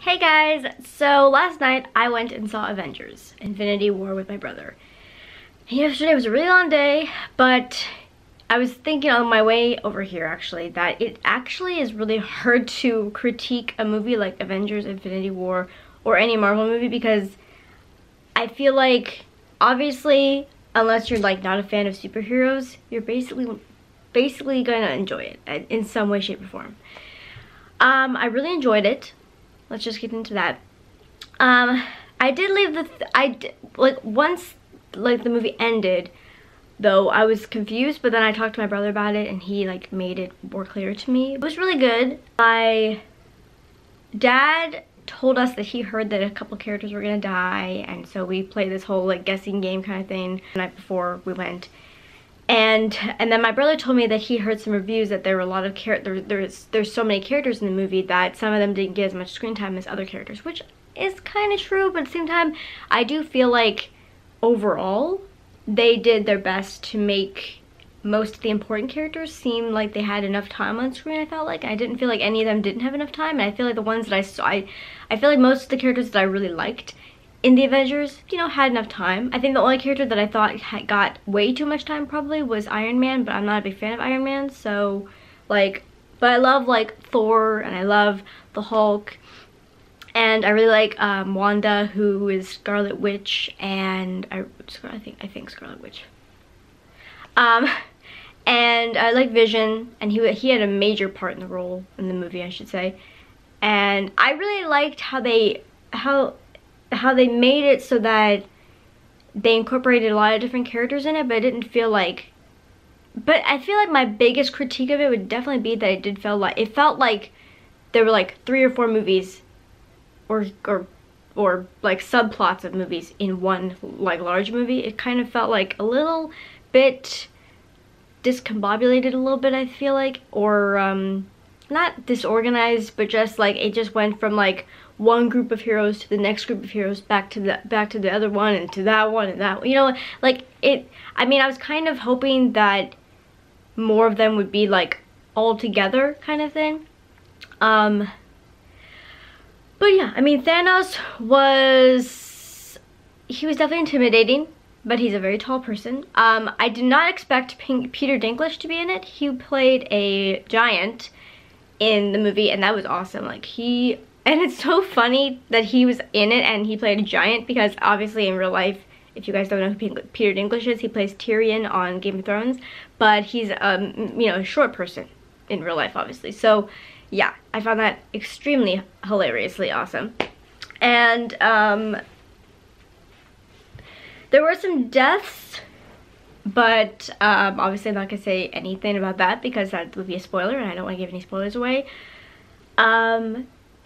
Hey guys, so last night I went and saw Avengers: Infinity War with my brother. Yesterday was a really long day, but I was thinking on my way over here actually that it actually is really hard to critique a movie like Avengers: Infinity War or any Marvel movie, because I feel like obviously unless you're like not a fan of superheroes, you're basically gonna enjoy it in some way, shape, or form. I really enjoyed it. Let's just get into that. I did leave once like the movie ended, though I was confused, but then I talked to my brother about it and he like made it more clear to me. It was really good. My dad told us that he heard that a couple characters were gonna die, and so we played this whole like guessing game kind of thing the night before we went. And then my brother told me that he heard some reviews that there were a lot of there's so many characters in the movie that some of them didn't get as much screen time as other characters, which is kind of true, but at the same time I do feel like overall they did their best to make most of the important characters seem like they had enough time on screen. I felt like I didn't feel like any of them didn't have enough time, and I feel like the ones that I saw, I feel like most of the characters that I really liked in the Avengers, you know, had enough time. I think the only character that I thought got way too much time probably was Iron Man, but I'm not a big fan of Iron Man, so like, but I love like Thor and I love the Hulk, and I really like Wanda, who is Scarlet Witch, and I think Scarlet Witch. And I like Vision, and he had a major part in the role in the movie, I should say. And I really liked how they made it so that they incorporated a lot of different characters in it, but it didn't feel like, but I feel like my biggest critique of it would definitely be that it felt like there were like 3 or 4 movies or like subplots of movies in one like large movie. It kind of felt like a little bit discombobulated a little bit, I feel like, or not disorganized, but just like it just went from like one group of heroes to the next group of heroes, back to the other one, and to that one, and that one, you know, like it. I mean, I was kind of hoping that more of them would be like all together kind of thing. But yeah, I mean, Thanos was definitely intimidating, but he's a very tall person. I did not expect Peter Dinklage to be in it. He played a giant in the movie, and that was awesome. Like and it's so funny that he was in it and he played a giant, because obviously in real life, if you guys don't know who Peter Dinklage is, he plays Tyrion on Game of Thrones, but he's you know, a short person in real life, obviously. So yeah, I found that extremely hilariously awesome. And there were some deaths, but obviously I'm not gonna say anything about that because that would be a spoiler, and I don't want to give any spoilers away.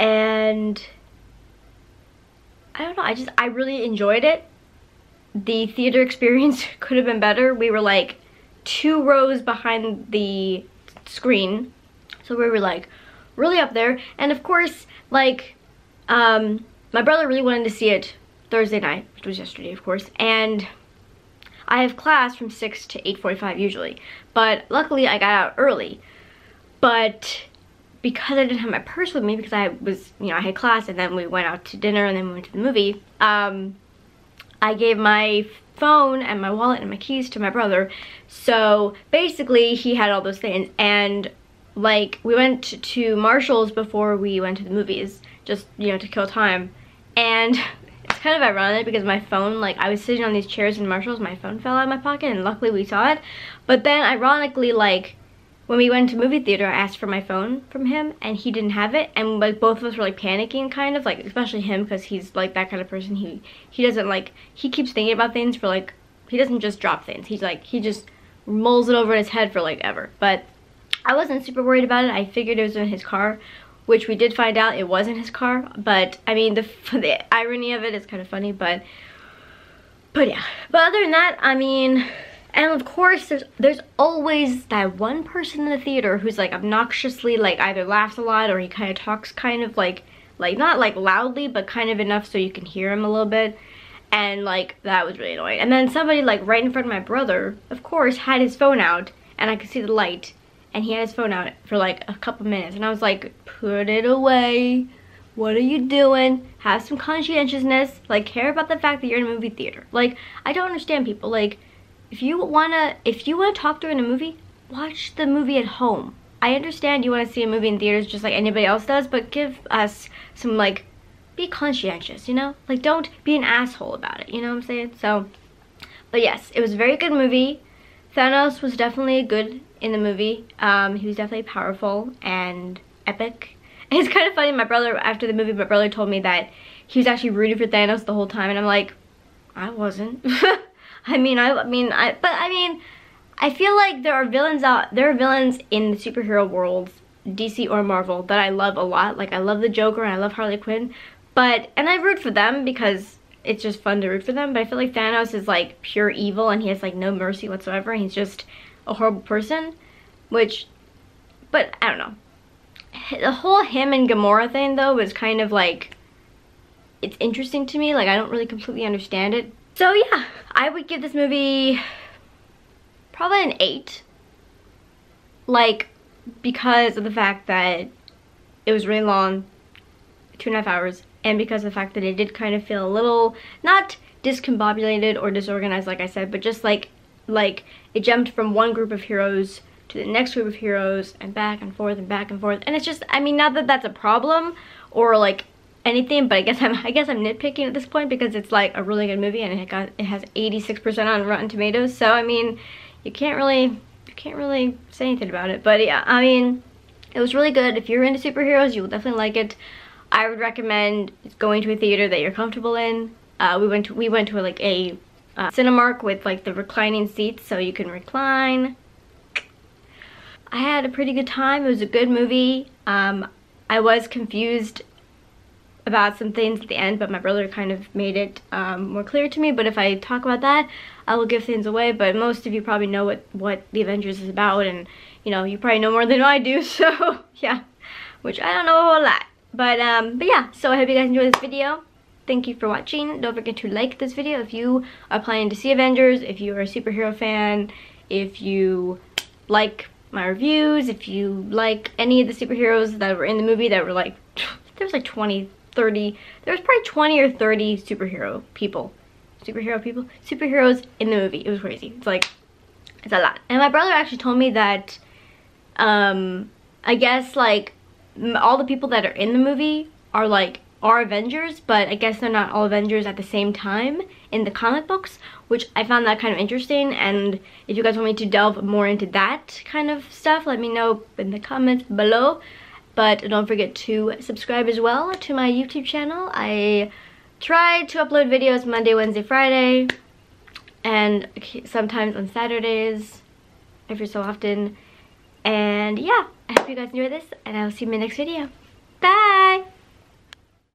And I don't know, I really enjoyed it. The theater experience could have been better. We were like 2 rows behind the screen, so we were like really up there. And of course, like my brother really wanted to see it Thursday night, which was yesterday, of course, and I have class from 6 to 8:45 usually, but luckily I got out early. But because I didn't have my purse with me, because I was, you know, I had class and then we went out to dinner and then we went to the movie, I gave my phone and my wallet and my keys to my brother. So basically he had all those things, and like we went to Marshall's before we went to the movies, just, you know, to kill time. And it's kind of ironic because my phone, like I was sitting on these chairs in Marshall's, my phone fell out of my pocket, and luckily we saw it. But then ironically, like when we went to movie theater, I asked for my phone from him and he didn't have it, and like both of us were like panicking, kind of like, especially him, because he's like that kind of person. He doesn't like, he keeps thinking about things for like, he doesn't just drop things, he's like, he just mulls it over in his head for like ever. But I wasn't super worried about it. I figured it was in his car, which we did find out it wasn't his car. But I mean, the irony of it is kind of funny, but yeah. But other than that, I mean, and of course there's always that one person in the theater who's like obnoxiously, like either laughs a lot or he kind of talks kind of like not like loudly, but kind of enough so you can hear him a little bit. And like that was really annoying. And then somebody like right in front of my brother, of course, had his phone out and I could see the light, and he had his phone out for like a couple minutes, and I was like, put it away, what are you doing? Have some conscientiousness. Like, care about the fact that you're in a movie theater. Like, I don't understand people. Like, if you wanna talk during a movie, watch the movie at home. I understand you want to see a movie in theaters just like anybody else does, but give us some, like, be conscientious, you know? Like, don't be an asshole about it, you know what I'm saying? So, but yes, it was a very good movie. Thanos was definitely good in the movie. He was definitely powerful and epic. And it's kind of funny, my brother, after the movie, my brother told me that he was actually rooting for Thanos the whole time, and I'm like, I wasn't. I feel like there are villains in the superhero worlds, DC or Marvel, that I love a lot. Like, I love the Joker and I love Harley Quinn, and I root for them because it's just fun to root for them, but I feel like Thanos is like pure evil and he has like no mercy whatsoever, and he's just a horrible person, but I don't know. The whole him and Gamora thing though was kind of like, it's interesting to me, like I don't really completely understand it. So yeah, I would give this movie probably an 8. Like, because of the fact that it was really long, 2.5 hours, and because of the fact that it did kind of feel a little, not discombobulated or disorganized like I said, but just like it jumped from one group of heroes to the next group of heroes and back and forth and back and forth. And it's just, I mean, not that that's a problem or like anything, but I guess I'm nitpicking at this point because it's like a really good movie and it has 86% on Rotten Tomatoes. So I mean, you can't really say anything about it. But yeah, I mean, it was really good. If you're into superheroes, you will definitely like it. I would recommend going to a theater that you're comfortable in. We went to like a Cinemark with like the reclining seats, so you can recline. I had a pretty good time. It was a good movie. I was confused about some things at the end, but my brother kind of made it more clear to me. But if I talk about that, I will give things away. But most of you probably know what the Avengers is about, and you know, you probably know more than I do. So yeah, which I don't know a whole lot. But yeah, so I hope you guys enjoyed this video. Thank you for watching. Don't forget to like this video if you are planning to see Avengers, if you are a superhero fan, if you like my reviews, if you like any of the superheroes that were in the movie that were like, there was like 20, 30, there was probably 20 or 30 superheroes in the movie. It was crazy. It's like, it's a lot. And my brother actually told me that, I guess like, all the people that are in the movie are Avengers, but I guess they're not all Avengers at the same time in the comic books, which I found that kind of interesting. And if you guys want me to delve more into that kind of stuff, let me know in the comments below. But don't forget to subscribe as well to my YouTube channel. I try to upload videos Monday, Wednesday, Friday, and sometimes on Saturdays every so often. And yeah, I hope you guys enjoy this, and I'll see you in my next video. Bye!